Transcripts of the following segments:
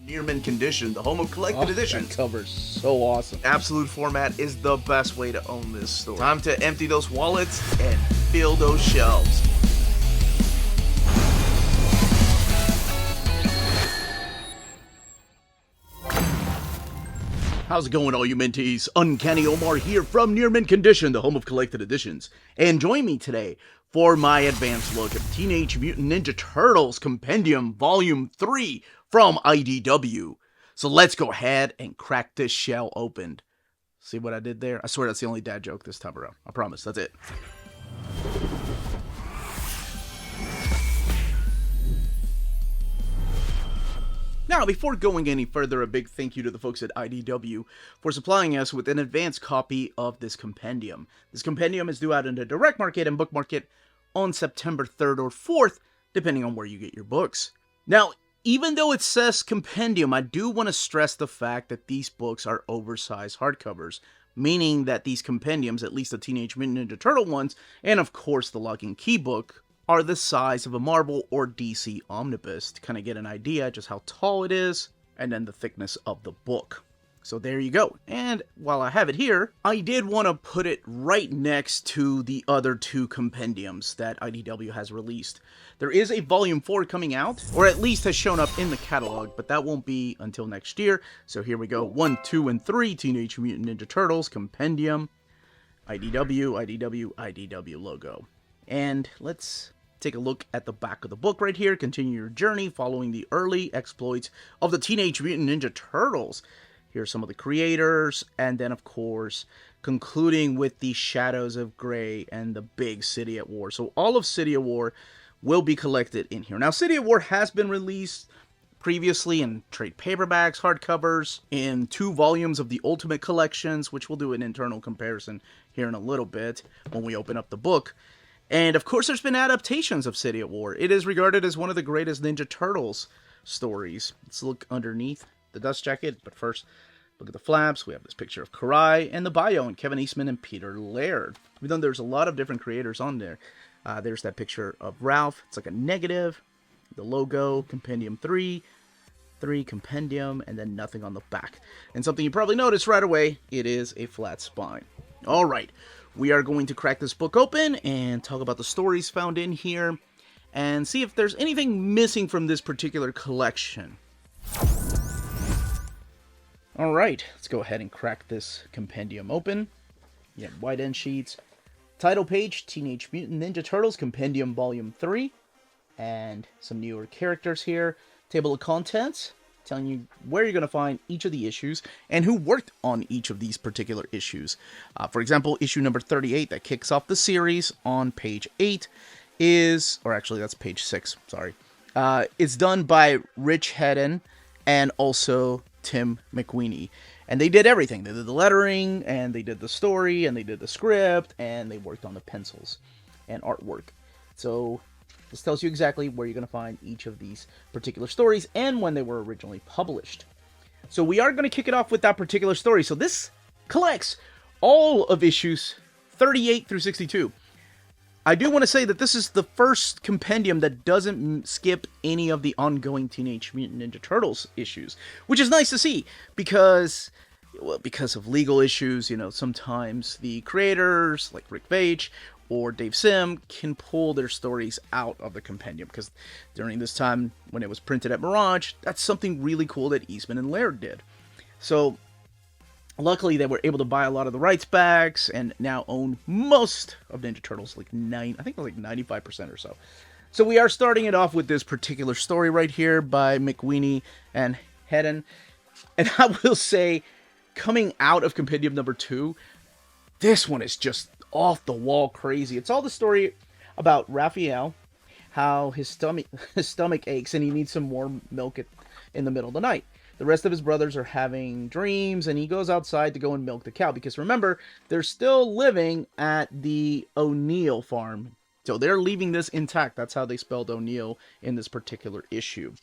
Near mint condition, the home of collected editions. That cover's so awesome. Absolute format is the best way to own this store. Time to empty those wallets and fill those shelves. How's it going, all you minties? Uncanny Omar here from Near Mint Condition, the home of collected editions. And join me today for my advanced look at Teenage Mutant Ninja Turtles Compendium Volume 3 from IDW. So let's go ahead and crack this shell open. See what I did there? I swear that's the only dad joke this time around. I promise, that's it. Now, before going any further, a big thank you to the folks at IDW for supplying us with an advanced copy of this compendium. This compendium is due out in the direct market and book market on September 3rd or 4th, depending on where you get your books. Now, even though it says compendium, I do want to stress the fact that these books are oversized hardcovers, meaning that these compendiums, at least the Teenage Mutant Ninja Turtle ones, and of course the Lock and Key book, are the size of a Marvel or DC omnibus, to kind of get an idea just how tall it is, and then the thickness of the book. So there you go. And while I have it here, I did want to put it right next to the other two compendiums that IDW has released. There is a Volume 4 coming out, or at least has shown up in the catalog, but that won't be until next year. So here we go. 1, 2, and 3, Teenage Mutant Ninja Turtles Compendium, IDW logo. And let's take a look at the back of the book right here. Continue your journey following the early exploits of the Teenage Mutant Ninja Turtles. Here's some of the creators, and then of course concluding with the Shadows of Grey and the big City at War. So all of City at War will be collected in here. Now, City at War has been released previously in trade paperbacks, hardcovers, in 2 volumes of the Ultimate Collections, which we'll do an internal comparison here in a little bit when we open up the book. And of course, there's been adaptations of City at War. It is regarded as one of the greatest Ninja Turtles stories. Let's look underneath the dust jacket, but first, look at the flaps. We have this picture of Karai and the bio, and Kevin Eastman and Peter Laird. Even though there's a lot of different creators on there. There's that picture of Ralph. It's like a negative. The logo, Compendium 3 Compendium, and then nothing on the back. And something you probably noticed right away, it is a flat spine. All right. We are going to crack this book open and talk about the stories found in here and see if there's anything missing from this particular collection. Alright, let's go ahead and crack this compendium open. You have white end sheets. Title page, Teenage Mutant Ninja Turtles Compendium Volume 3. And some newer characters here. Table of contents, telling you where you're going to find each of the issues and who worked on each of these particular issues. For example, issue number 38 that kicks off the series on page 8 is, or actually that's page 6, sorry. It's done by Rich Hedden and also Tim McWeeny. And they did everything. They did the lettering, and they did the story, and they did the script, and they worked on the pencils and artwork. So this tells you exactly where you're going to find each of these particular stories and when they were originally published. So we are going to kick it off with that particular story. So this collects all of issues 38 through 62. I do want to say that this is the first compendium that doesn't skip any of the ongoing Teenage Mutant Ninja Turtles issues, which is nice to see because of legal issues, you know, sometimes the creators like Rick Veitch or Dave Sim can pull their stories out of the compendium, because during this time when it was printed at Mirage, that's something really cool that Eastman and Laird did. So luckily they were able to buy a lot of the rights backs and now own most of Ninja Turtles, like 95% or so. So we are starting it off with this particular story right here by McWeeny and Hedden. And I will say, coming out of compendium number 2, this one is just off the wall crazy. It's all the story about Raphael, how his stomach aches and he needs some more milk in the middle of the night. The rest of his brothers are having dreams, and he goes outside to go and milk the cow, because remember, they're still living at the O'Neill farm. So they're leaving this intact. That's how they spelled O'Neill in this particular issue.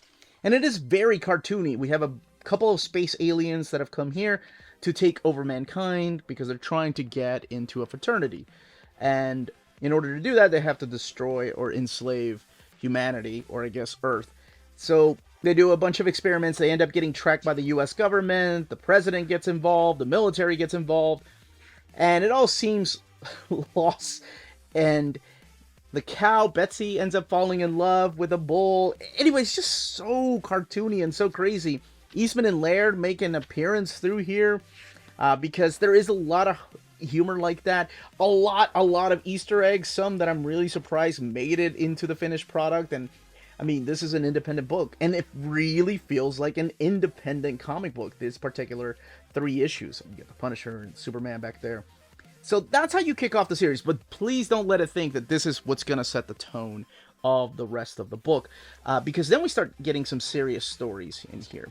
And it is very cartoony. We have a couple of space aliens that have come here to take over mankind because they're trying to get into a fraternity. And in order to do that, they have to destroy or enslave humanity, or I guess Earth. So They do a bunch of experiments. They end up getting tracked by the US government. The president gets involved. The military gets involved. And it all seems lost. And the cow, Betsy, ends up falling in love with a bull. Anyway, it's just so cartoony and so crazy. Eastman and Laird make an appearance through here because there is a lot of humor like that. A lot of Easter eggs. Some that I'm really surprised made it into the finished product. And I mean, this is an independent book, and it really feels like an independent comic book. This particular 3 issues. You get the Punisher and Superman back there. So that's how you kick off the series, but please don't let it think that this is what's going to set the tone of the rest of the book, because then we start getting some serious stories in here.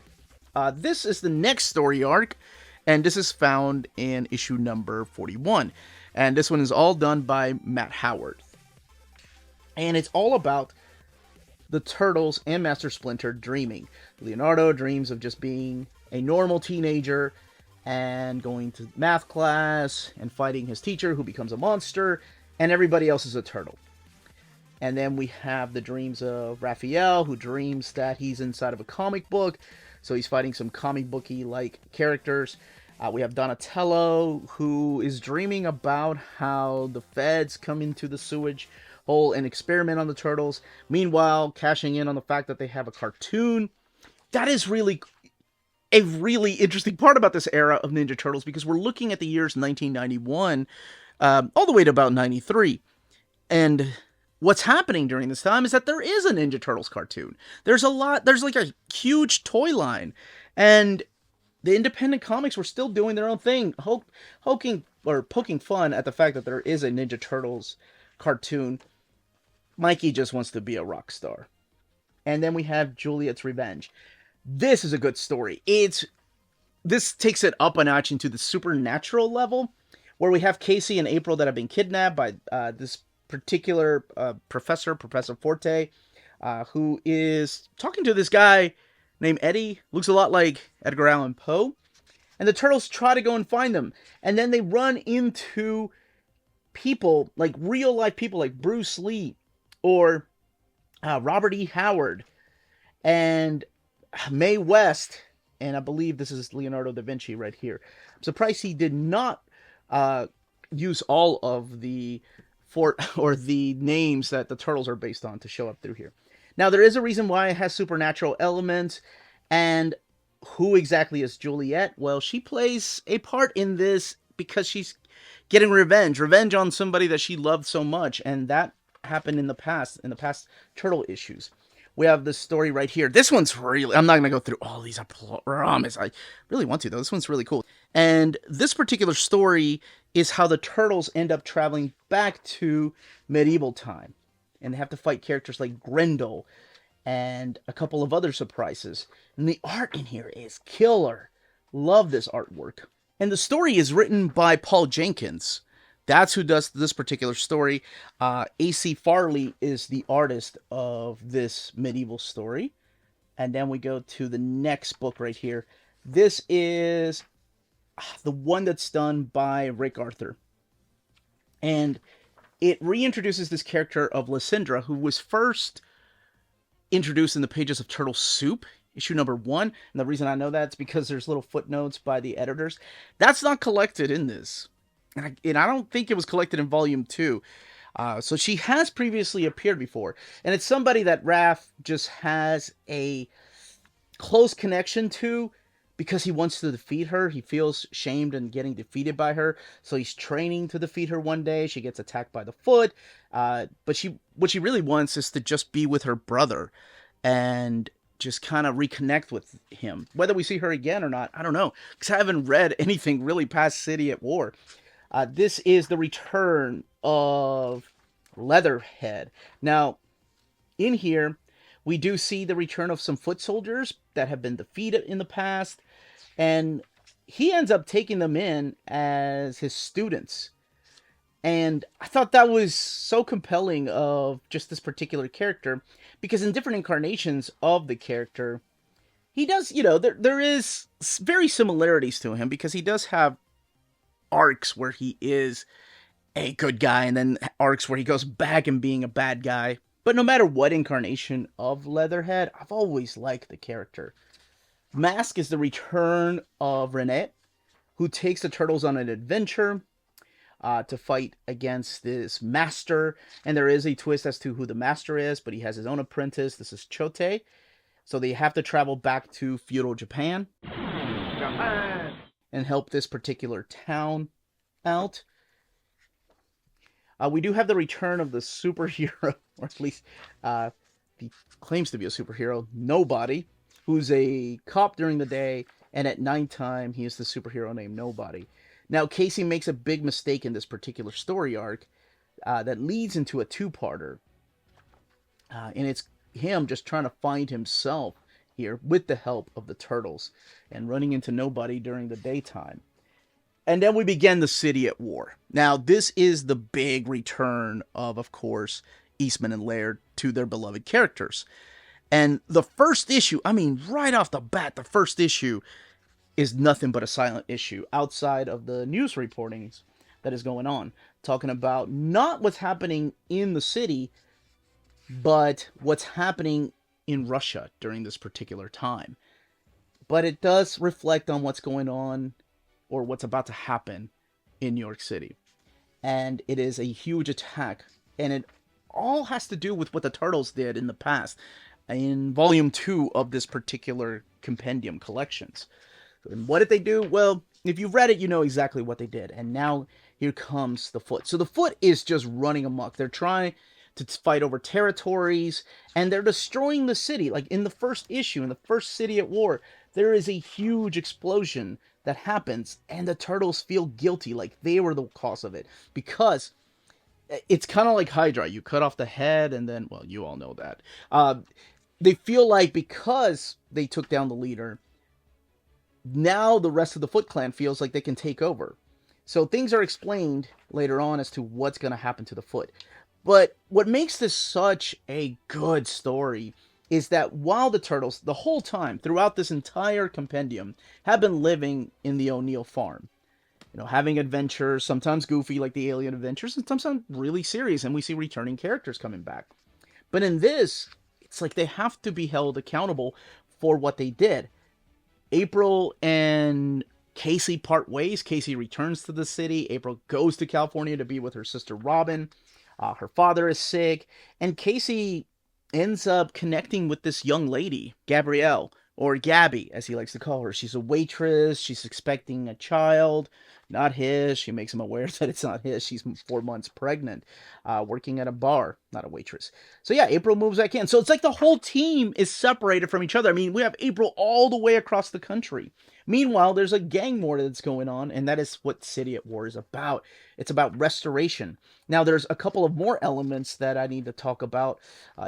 This is the next story arc, and this is found in issue number 41. And this one is all done by Matt Howard. And it's all about the Turtles and Master Splinter dreaming. Leonardo dreams of just being a normal teenager and going to math class and fighting his teacher who becomes a monster, and everybody else is a turtle. And then we have the dreams of Raphael, who dreams that he's inside of a comic book, so he's fighting some comic booky-like characters. We have Donatello, who is dreaming about how the feds come into the sewage hole and experiment on the turtles, meanwhile cashing in on the fact that they have a cartoon. That is really a really interesting part about this era of Ninja Turtles, because we're looking at the years 1991 all the way to about 93. And what's happening during this time is that there is a Ninja Turtles cartoon. There's like a huge toy line. And the independent comics were still doing their own thing, poking fun at the fact that there is a Ninja Turtles cartoon. Mikey just wants to be a rock star. And then we have Juliet's Revenge. This is a good story. This takes it up a notch into the supernatural level, where we have Casey and April that have been kidnapped by this particular Professor Forte, who is talking to this guy named Eddie. Looks a lot like Edgar Allan Poe. And the Turtles try to go and find them. And then they run into people, like real life people like Bruce Lee or Robert E. Howard and Mae West, and I believe this is Leonardo da Vinci right here. I'm surprised he did not use all of the names that the Turtles are based on to show up through here. Now, there is a reason why it has supernatural elements, and who exactly is Juliet? Well, she plays a part in this because she's getting revenge on somebody that she loved so much, and that happened in the past Turtle issues. We have this story right here. This one's really... I'm not going to go through all these, I promise. I really want to, though. This one's really cool. And this particular story is how the Turtles end up traveling back to medieval time. And they have to fight characters like Grendel and a couple of other surprises. And the art in here is killer. Love this artwork. And the story is written by Paul Jenkins. That's who does this particular story. A.C. Farley is the artist of this medieval story. And then we go to the next book right here. This is the one that's done by Rick Arthur. And it reintroduces this character of Lysindra, who was first introduced in the pages of Turtle Soup, issue number 1. And the reason I know that is because there's little footnotes by the editors. That's not collected in this. And I don't think it was collected in volume 2. So she has previously appeared before. And it's somebody that Raph just has a close connection to because he wants to defeat her. He feels shamed and getting defeated by her. So he's training to defeat her one day. She gets attacked by the Foot. But what she really wants is to just be with her brother and just kind of reconnect with him. Whether we see her again or not, I don't know. Because I haven't read anything really past City at War. This is the return of Leatherhead. Now, in here, we do see the return of some foot soldiers that have been defeated in the past. And he ends up taking them in as his students. And I thought that was so compelling of just this particular character. Because in different incarnations of the character, he does, there is very similarities to him. Because he does have arcs where he is a good guy, and then arcs where he goes back and being a bad guy. But no matter what incarnation of Leatherhead, I've always liked the character. Mask is the return of Renette, who takes the turtles on an adventure to fight against this master. And there is a twist as to who the master is, but he has his own apprentice. This is Chote. So they have to travel back to feudal Japan and help this particular town out. We do have the return of the superhero, or at least he claims to be a superhero, Nobody, who's a cop during the day, and at nighttime he is the superhero named Nobody. Now, Casey makes a big mistake in this particular story arc that leads into a two-parter. And it's him just trying to find himself here with the help of the turtles and running into Nobody during the daytime. And then we begin the city at war. Now, this is the big return of course, Eastman and Laird to their beloved characters. And the first issue, I mean, right off the bat, the first issue is nothing but a silent issue outside of the news reportings that is going on, talking about not what's happening in the city, but what's happening in Russia during this particular time. But it does reflect on what's going on or what's about to happen in New York City. And it is a huge attack. And it all has to do with what the Turtles did in the past in Volume 2 of this particular compendium collections. And what did they do? Well, if you've read it, you know exactly what they did. And now here comes the Foot. So the Foot is just running amok. They're trying to fight over territories, and they're destroying the city. Like in the first issue, in the first city at war, there is a huge explosion that happens, and the Turtles feel guilty, like they were the cause of it. Because it's kind of like Hydra. You cut off the head, and then, well, you all know that. They feel like because they took down the leader, now the rest of the Foot Clan feels like they can take over. So things are explained later on as to what's going to happen to the Foot. But what makes this such a good story is that while the Turtles, the whole time, throughout this entire compendium, have been living in the O'Neill farm, you know, having adventures, sometimes goofy like the Alien Adventures, and sometimes really serious, and we see returning characters coming back. But in this, it's like they have to be held accountable for what they did. April and Casey part ways. Casey returns to the city. April goes to California to be with her sister Robin. Her father is sick. And Casey ends up connecting with this young lady, Gabrielle, or Gabby, as he likes to call her. She's a waitress. She's expecting a child. Not his. She makes him aware that it's not his. She's 4 months pregnant, working at a bar. Not a waitress. So yeah, April moves back in. So it's like the whole team is separated from each other. I mean, we have April all the way across the country. Meanwhile, there's a gang war that's going on, and that is what City at War is about. It's about restoration. Now, there's a couple of more elements that I need to talk about.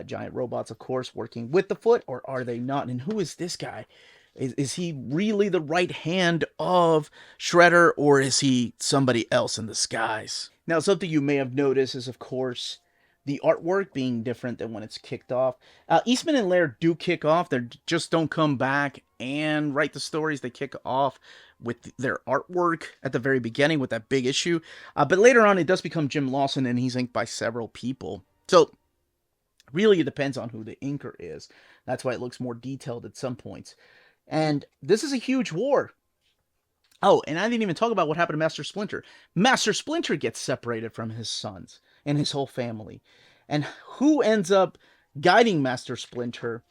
Giant robots, of course, working with the Foot, or are they not? And who is this guy? Is he really the right hand of Shredder, or is he somebody else in disguise? Now, something you may have noticed is, of course, the artwork being different than when it's kicked off. Eastman and Laird do kick off. They just don't come back and write the stories. They kick off with their artwork at the very beginning with that big issue. But later on, it does become Jim Lawson, and he's inked by several people. So, really, it depends on who the inker is. That's why it looks more detailed at some points. And this is a huge war. Oh, and I didn't even talk about what happened to Master Splinter. Master Splinter gets separated from his sons and his whole family. And who ends up guiding Master Splinter?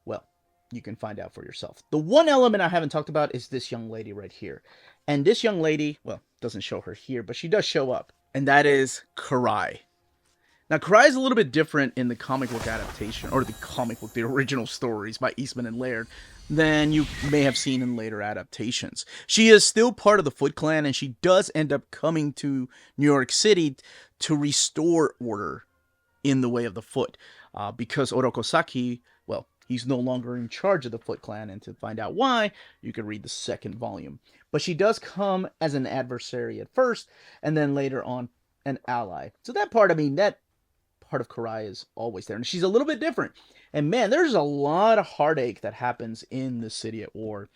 Well, you can find out for yourself. The one element I haven't talked about is this young lady right here. And this young lady, well, doesn't show her here, but she does show up. And that is Karai. Now, Karai is a little bit different in the comic book adaptation, or the original stories by Eastman and Laird, than you may have seen in later adaptations. She is still part of the Foot Clan, and she does end up coming to New York City to restore order in the way of the Foot. Because Orokosaki, well, he's no longer in charge of the Foot Clan, and to find out why, you can read the second volume. But she does come as an adversary at first, and then later on, an ally. So that part, I mean, that part of Karai is always there, and she's a little bit different. And man, there's a lot of heartache that happens in the City at War,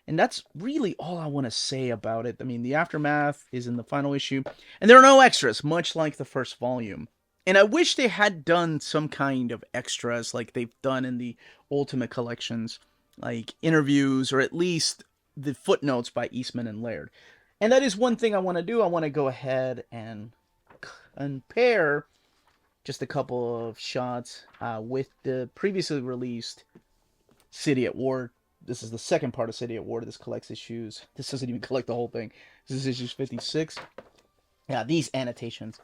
and that's really all I want to say about it. I mean, the aftermath is in the final issue, and there are no extras, much like the first volume. And I wish they had done some kind of extras like they've done in the Ultimate Collections, like interviews or at least the footnotes by Eastman and Laird. And that is one thing I want to do. I want to go ahead and compare just a couple of shots with the previously released City at War. This is the second part of City at War. This collects issues. This doesn't even collect the whole thing. This is issues 56. Yeah, these annotations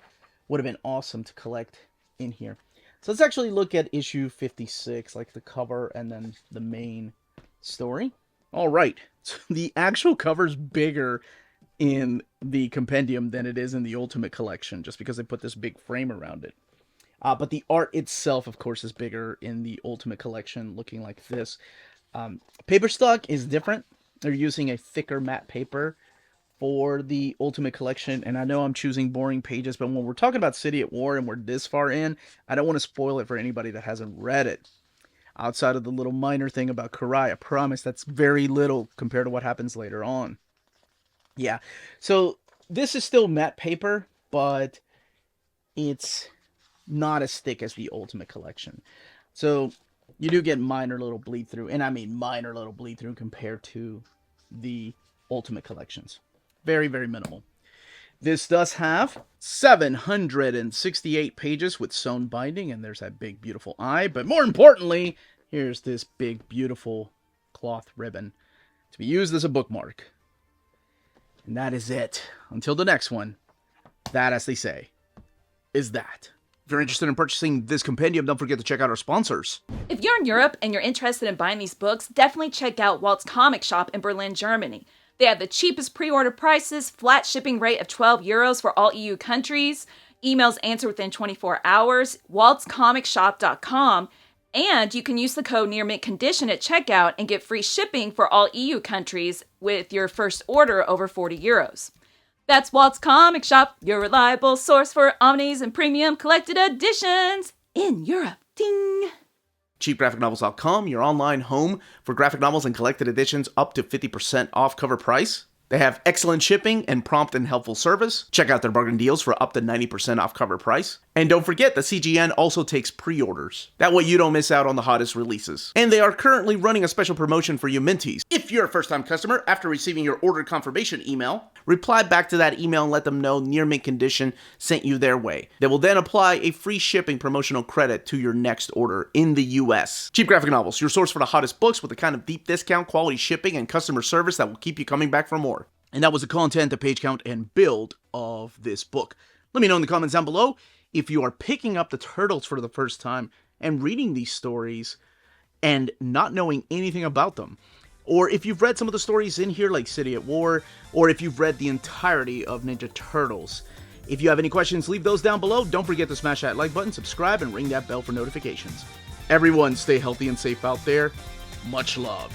would have been awesome to collect in here. So let's actually look at issue 56, like the cover and then the main story. All right, so the actual cover's bigger in the compendium than it is in the Ultimate Collection, just because they put this big frame around it. But the art itself, of course, is bigger in the Ultimate Collection, looking like this. Paper stock is different. They're using a thicker matte paper for the Ultimate Collection, and I know I'm choosing boring pages, but when we're talking about City at War and we're this far in, I don't want to spoil it for anybody that hasn't read it. Outside of the little minor thing about Karai, I promise that's very little compared to what happens later on. Yeah, so this is still matte paper, but it's not as thick as the Ultimate Collection. So you do get minor little bleed through, and I mean minor little bleed through compared to the Ultimate Collections. Very, very minimal. This does have 768 pages with sewn binding, and there's that big, beautiful eye. But more importantly, here's this big, beautiful cloth ribbon to be used as a bookmark. And that is it. Until the next one, that, as they say, is that. If you're interested in purchasing this compendium, don't forget to check out our sponsors. If you're in Europe and you're interested in buying these books, definitely check out Walt's Comic Shop in Berlin, Germany. They have the cheapest pre-order prices, flat shipping rate of €12 for all EU countries, emails answered within 24 hours, waltscomicshop.com, and you can use the code nearmintcon at checkout and get free shipping for all EU countries with your first order over €40. That's Walt's Comic Shop, your reliable source for omnis and premium collected editions in Europe. Ding! CheapGraphicNovels.com, your online home for graphic novels and collected editions up to 50% off cover price. They have excellent shipping and prompt and helpful service. Check out their bargain deals for up to 90% off cover price. And don't forget, the CGN also takes pre-orders. That way you don't miss out on the hottest releases. And they are currently running a special promotion for you Minties. If you're a first-time customer, after receiving your order confirmation email, reply back to that email and let them know Near Mint Condition sent you their way. They will then apply a free shipping promotional credit to your next order in the US. Cheap Graphic Novels, your source for the hottest books with the kind of deep discount, quality shipping, and customer service that will keep you coming back for more. And that was the content, the page count, and build of this book. Let me know in the comments down below if you are picking up the Turtles for the first time and reading these stories and not knowing anything about them. Or if you've read some of the stories in here, like City at War, or if you've read the entirety of Ninja Turtles. If you have any questions, leave those down below. Don't forget to smash that like button, subscribe, and ring that bell for notifications. Everyone stay healthy and safe out there. Much love.